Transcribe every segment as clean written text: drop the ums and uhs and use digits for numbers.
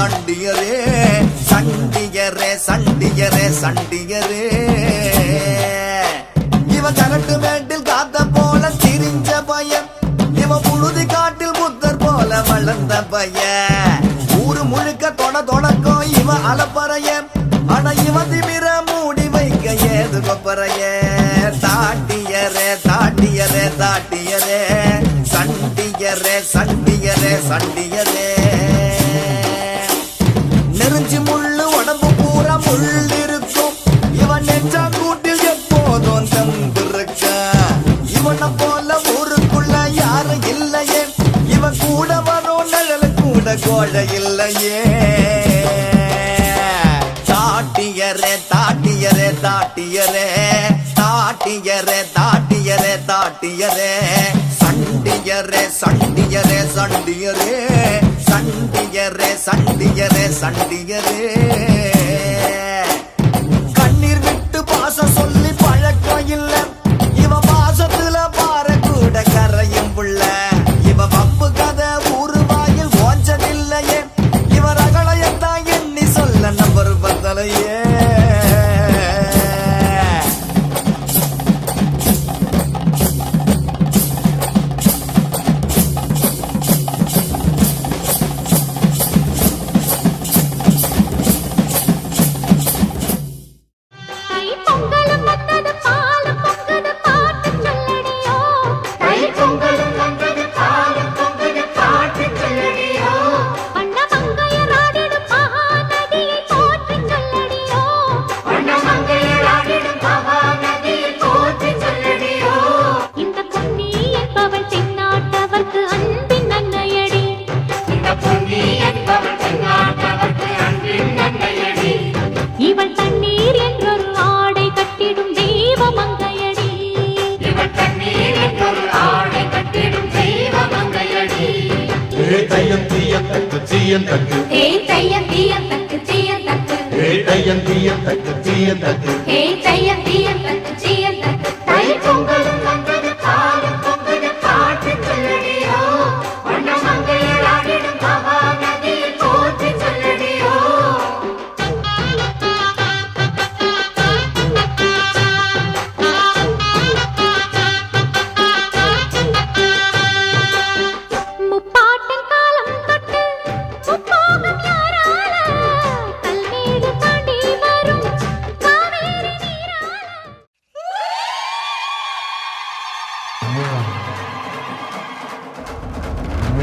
சண்டியரே சண்டியரே சண்டியரே சண்டியரே இவ கரட்டு மேட்டில் காத்த போல திரிஞ்ச பையன் இவ புழுதி காட்டில் புத்தர் போல வளர்ந்த பையன் ஊரு முழுக்க தொடக்கம் இவ அலப்பறைய ஆனா இவ திமிர மூடி வைக்க ஏது கொப்பறைய தாட்டியரே தாட்டியரே தாட்டியரே சண்டியரே சண்டியரே சண்டியரே நெருஞ்சி முள்ளு உடம்பு பூரா முள் இருக்கும் இவன் நெஞ்சா கூட்டில் எப்போதும் தந்திருக்க இவனை போல ஊருக்குள்ள யாரும் இல்லையே இவன் கூட வரும் நிழல் கூட கோழ இல்லையே தாட்டியரே தாட்டியரே தாட்டியரே தாட்டியரே தாட்டியரே தாட்டியரே சண்டியரே சண்டியரே சண்டியரே சண்டியரே சண்டியரே சண்டியரே கண்ணீர் விட்டு பாசம் சொல்லி பழக்கம் இல்ல இவ பாசத்துல பாற கூட கரையும் புள்ள இவ வம்பு கதை ஊரு வாயில் ஓஞ்சதில்லையே இவ ரகளையத்தான் எண்ணி சொல்ல நம்பர் பத்தலையே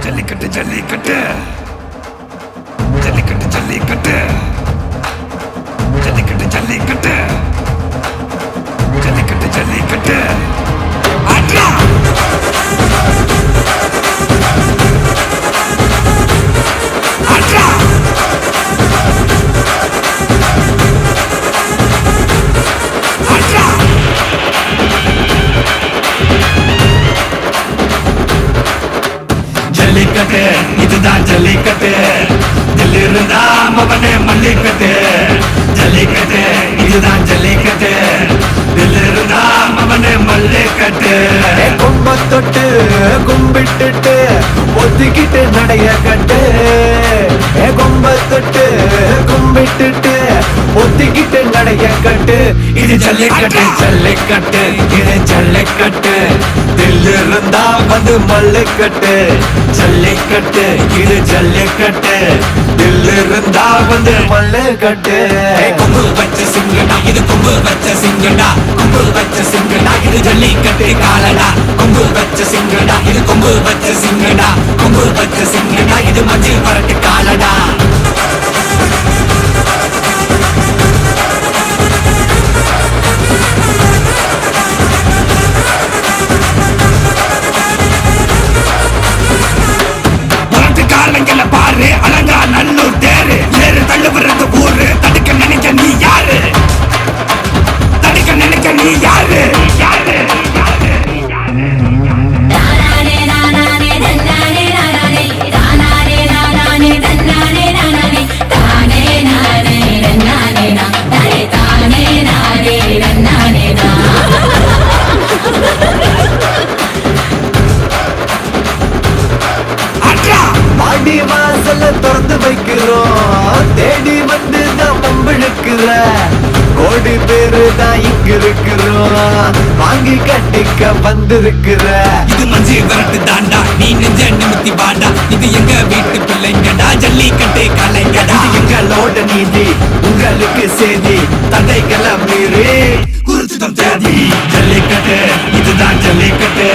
ஜல்லிக்கட்டு ஜல்லிக்கட்டு ஜல்லிக்கட்டு ஜல்லிக்கட்டு ஜல்லிக்கட்டு ஜல்லிக்கட்டு ஜல்லிக்கட்டு ஜல்லிக்கட்டு ஆட்ரா ஆட்ரா ஆட்ரா ஜல்லிக்கட்டு இதுதான் ஜல்லிக்கட்டு தில்லிருந்தா மவனே மல்லிக்கட்டு ஜல்லிக்கட்டு இதுதான் ஜல்லிக்கட்டு தில்லிருந்தா மவனே மல்லிக்கட்டு கும்ப தொட்டு கும்பிட்டுட்டு ஒத்திக்கிட்டு நடைய கட்டு கும்ப தொட்டு கும்பிட்டுட்டு ஒத்திக்கிட்டு நடைய கட்டு இது ஜல்லிக்கட்டு ஜல்லிக்கட்டு இது ஜல்லிக்கட்டு தில்லிருந்தா வந்து மல்லிக்கட்டு ஜல்லிக்கட்டு இது ஜல்லிக்கட்டு தில்லிருந்தா வந்து மல்லிக்கட்டு கொம்பு வச்ச சிங்கடா இது கொம்பு வச்ச சிங்கடா கொம்பு வச்ச சிங்கடா இது ஜல்லிக்கட்டு காலடா கொம்பு வச்ச சிங்கடா இது கொம்பு வச்ச சிங்கடா கொம்பு வச்ச சிங்கடா இது மஞ்சள் பரட்டு காலடா பாரு அலங்கா நல்லூர் தேரு ஏறு தள்ளுபுறது ஊரு தடுக்க நினைக்க நீ யாரு தடுக்க நினைக்க நீ யாரு யாரு ஆடி மாச வாசல்ல திறந்து வைக்கிறோம் தேடி வந்து தான் பம்பிழுக்கிற கோடி பேரு தான் இங்க இருக்கிறோம் வாங்கி கட்டிக்க வந்திருக்கிற இது மஞ்சு விரட்டு தாண்டா நீ நெஞ்ச நிமித்தி பாண்டா இது எங்க வீட்டு பிள்ளைங்கடா ஜல்லிக்கட்டு கலைங்கடா இது எங்களோட நீதி உங்களுக்கு செய்தி தடைகளை மீறி குறிச்சிடம் தேதி ஜல்லிக்கட்டு இதுதான் ஜல்லிக்கட்டு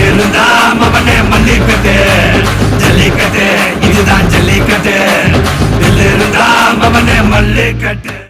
இருந்தா மவனே மல்லிக்கட்டு ஜல்லிக்கட்டு இதுதான் ஜல்லிக்கட்டு இருந்தா மவனே மல்லிக்கட்டு